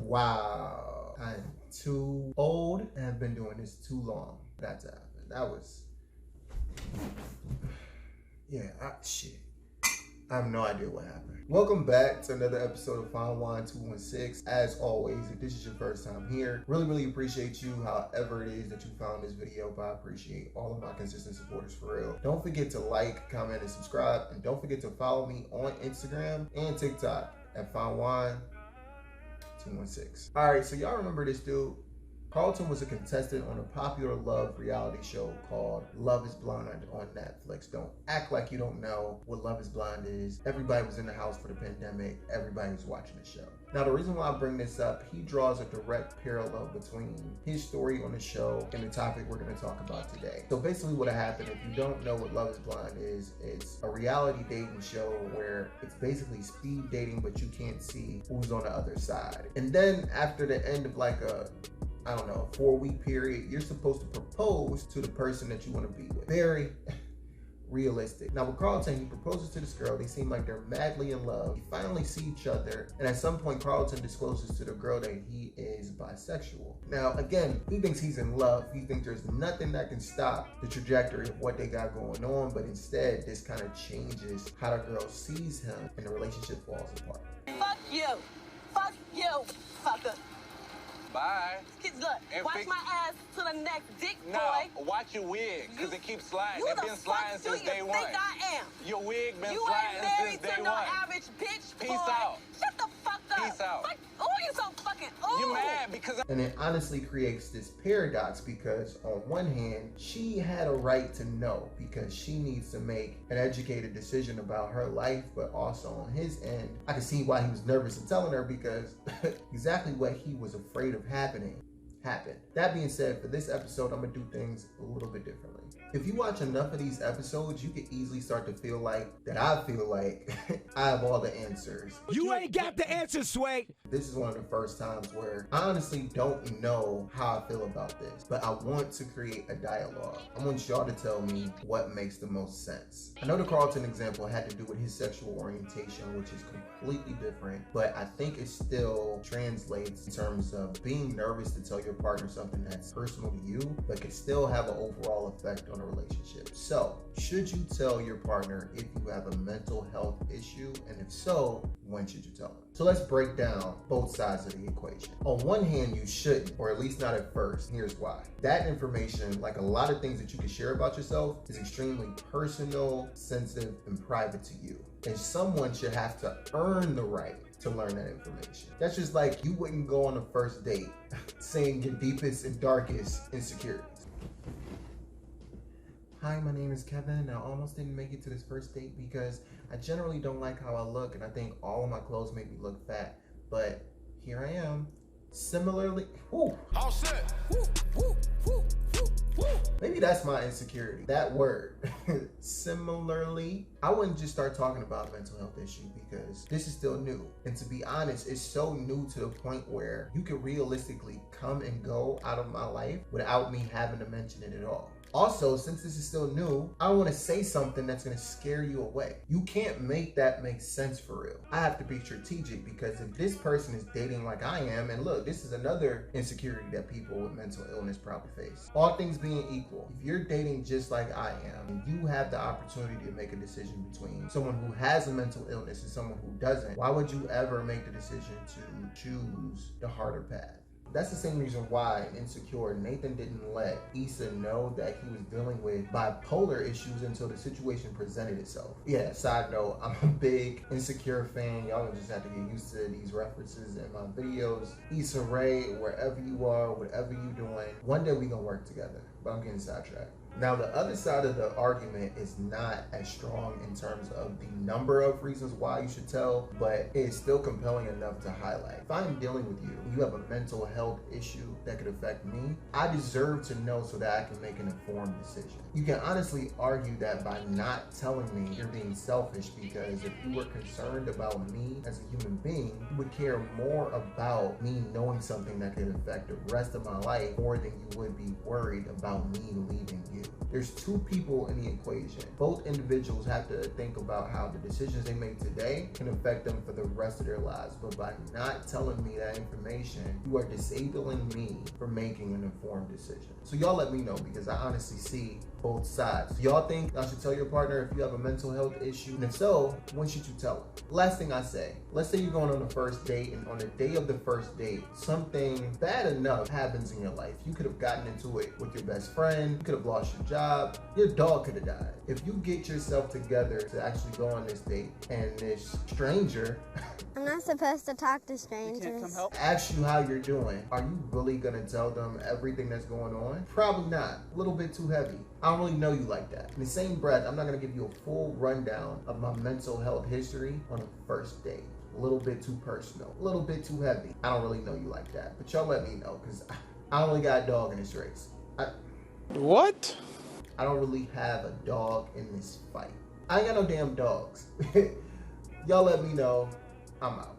Wow. I'm too old and have been doing this too long. That's happened. That was, shit. I have no idea what happened. Welcome back to another episode of Fine Wine 216. As always, if this is your first time here, really appreciate you, however it is that you found this video, but I appreciate all of my consistent supporters for real. Don't forget to like, comment, and subscribe, and don't forget to follow me on Instagram and TikTok at Fine Wine 216. All right, so y'all remember this dude? Carlton was a contestant on a popular love reality show called Love is Blind on Netflix. Don't act like you don't know what Love is Blind is. Everybody was in the house for the pandemic. Everybody was watching the show. Now, the reason why I bring this up, he draws a direct parallel between his story on the show and the topic we're going to talk about today. So basically what happened, if you don't know what Love is Blind is, it's a reality dating show where it's basically speed dating, but you can't see who's on the other side. And then after the end of like a 4-week period, you're supposed to propose to the person that you want to be with. Very realistic. Now with Carlton, he proposes to this girl. They seem like they're madly in love. They finally see each other, and at some point Carlton discloses to the girl that he is bisexual. Now again, he thinks he's in love. He thinks there's nothing that can stop the trajectory of what they got going on, but instead this kind of changes how the girl sees him and the relationship falls apart. Fuck you, fucker. Bye. Kids, look, watch my ass to the next dick, boy. No, watch your wig, because it keeps sliding. It's been Who sliding since day one. think I am? Your wig been You sliding ain't married since day to no one. average bitch, Peace boy. out. Shut the fuck up. Peace out. Oh, you so fucking, You mad because And it honestly creates this paradox because on one hand, she had a right to know because she needs to make an educated decision about her life, but also on his end, I can see why he was nervous in telling her because exactly what he was afraid of happened. That being said, for this episode, I'm gonna do things a little bit differently. If you watch enough of these episodes, you can easily start to feel like I have all the answers. You ain't got the answers, Sway. This is one of the first times where I honestly don't know how I feel about this, but I want to create a dialogue. I want y'all to tell me what makes the most sense. I know the Carlton example had to do with his sexual orientation, which is completely different, but I think it still translates in terms of being nervous to tell your partner something that's personal to you, but can still have an overall effect on a relationship. So, should you tell your partner if you have a mental health issue? And if so, when should you tell them? So let's break down both sides of the equation. On one hand, you shouldn't, or at least not at first. Here's why. That information, like a lot of things that you can share about yourself, is extremely personal, sensitive, and private to you. And someone should have to earn the right to learn that information. That's just like you wouldn't go on a first date saying your deepest and darkest insecurities. Hi, my name is Kevin. I almost didn't make it to this first date because I generally don't like how I look and I think all of my clothes make me look fat, but here I am. Similarly, all set. Maybe that's my insecurity, that word. Similarly, I wouldn't just start talking about mental health issue because this is still new. And to be honest, it's so new to the point where you can realistically come and go out of my life without me having to mention it at all. Also, since this is still new, I want to say something that's going to scare you away. You can't make that make sense for real. I have to be strategic because if this person is dating like I am, and look, this is another insecurity that people with mental illness probably face. All things being equal, if you're dating just like I am, and you have the opportunity to make a decision between someone who has a mental illness and someone who doesn't, why would you ever make the decision to choose the harder path? That's the same reason why in Insecure, Nathan didn't let Issa know that he was dealing with bipolar issues until the situation presented itself. Yeah, side note, I'm a big Insecure fan. Y'all just have to get used to these references in my videos. Issa Rae, wherever you are, whatever you're doing, one day we gonna work together, but I'm getting sidetracked. Now, the other side of the argument is not as strong in terms of the number of reasons why you should tell, but it's still compelling enough to highlight. If I'm dealing with you, you have a mental health issue that could affect me, I deserve to know so that I can make an informed decision. You can honestly argue that by not telling me, you're being selfish because if you were concerned about me as a human being, you would care more about me knowing something that could affect the rest of my life more than you would be worried about me leaving you. There's two people in the equation. Both individuals have to think about how the decisions they make today can affect them for the rest of their lives. But by not telling me that information, you are disabling me from making an informed decision. So y'all let me know, because I honestly see both sides. Y'all think I should tell your partner if you have a mental health issue? And if so, when should you tell them? Last thing I say, let's say you're going on the first date, and on the day of the first date, something bad enough happens in your life. You could have gotten into it with your best friend, you could have lost your job, your dog could have died. If you get yourself together to actually go on this date, and this stranger I'm not supposed to talk to strangers. asks you how you're doing, are you really gonna tell them everything that's going on? Probably not. A little bit too heavy. I don't really know you like that. In the same breath, I'm not gonna give you a full rundown of my mental health history on a first date. A little bit too personal, a little bit too heavy. I don't really know you like that, but y'all let me know, because I only got a dog in this race. What? I don't really have a dog in this fight. I ain't got no damn dogs. Y'all let me know. I'm out.